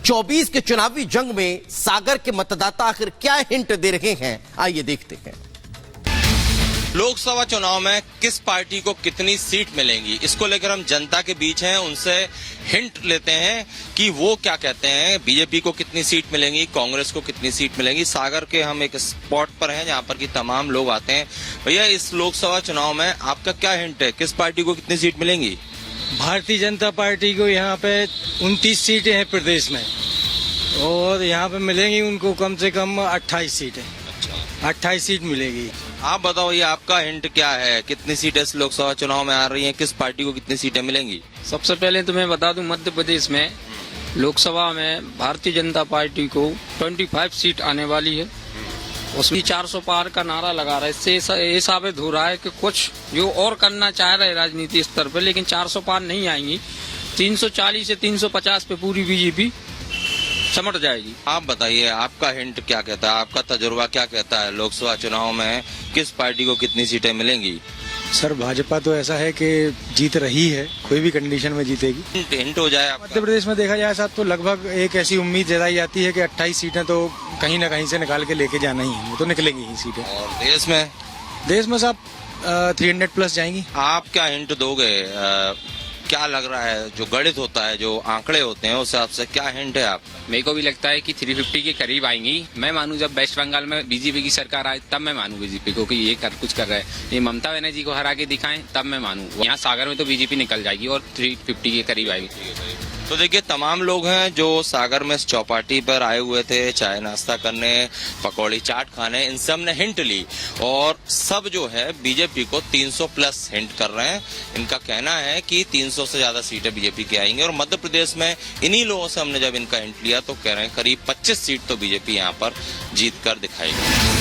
24 के चुनावी जंग में सागर के मतदाता आखिर क्या हिंट दे रहे हैं, आइए देखते हैं। लोकसभा चुनाव में किस पार्टी को कितनी सीट मिलेंगी, इसको लेकर हम जनता के बीच हैं, उनसे हिंट लेते हैं कि वो क्या कहते हैं। बीजेपी को कितनी सीट मिलेंगी, कांग्रेस को कितनी सीट मिलेंगी। सागर के हम एक स्पॉट पर हैं जहां पर कि तमाम लोग आते हैं। भैया, इस लोकसभा चुनाव में आपका क्या हिंट है, किस पार्टी को कितनी सीट मिलेंगी? भारतीय जनता पार्टी को यहाँ पे 29 सीटें हैं प्रदेश में, और यहाँ पे मिलेंगी उनको कम से कम 28 सीटें। 28 सीट मिलेगी। आप बताओ, ये आपका हिंट क्या है, कितनी सीटें इस लोकसभा चुनाव में आ रही हैं, किस पार्टी को कितनी सीटें मिलेंगी? सबसे पहले तो मैं बता दूं, मध्य प्रदेश में लोकसभा में भारतीय जनता पार्टी को 25 सीट आने वाली है। उसमें 400 पार का नारा लगा रहा है। इससे ये साबित हो रहा है कि कुछ जो और करना चाह रहे राजनीति स्तर पर, लेकिन 400 पार नहीं आएंगी। 340 से 350 पे पूरी बीजेपी समट जाएगी। आप बताइए, आपका हिंट क्या कहता है, आपका तजुर्बा क्या कहता है, लोकसभा चुनाव में किस पार्टी को कितनी सीटें मिलेंगी? सर, भाजपा तो ऐसा है कि जीत रही है, कोई भी कंडीशन में जीतेगी। हिंट हो जाए आपका। मध्य प्रदेश में देखा जाए साहब, तो लगभग एक ऐसी उम्मीद जताई जाती है कि 28 सीटें तो कहीं ना कहीं से निकाल के लेके जाना ही है, वो तो निकलेंगी ही सीटें। और देश में साहब 300 प्लस जाएंगी। आप क्या हिंट दोगे? क्या लग रहा है, जो गणित होता है, जो आंकड़े होते हैं, उस हिसाब से क्या हिंट है आप? मेरे को भी लगता है कि 350 के करीब आएंगी। मैं मानूं जब वेस्ट बंगाल में बीजेपी की सरकार आए तब मैं मानूं बीजेपी को कि ये कुछ कर रहा है। ये ममता बनर्जी को हरा के दिखाएं तब मैं मानूं। यहाँ सागर में तो बीजेपी निकल जाएगी और 350 के करीब आएगी। तो देखिए, तमाम लोग हैं जो सागर में इस चौपाटी पर आए हुए थे चाय नाश्ता करने, पकौड़ी चाट खाने, इन सब ने हिंट ली और सब जो है बीजेपी को 300 प्लस हिंट कर रहे हैं। इनका कहना है कि 300 से ज्यादा सीटें बीजेपी की आएंगी। और मध्य प्रदेश में इन्हीं लोगों से हमने जब इनका हिंट लिया तो कह रहे हैं करीब 25 सीट तो बीजेपी यहाँ पर जीत कर दिखाएगी।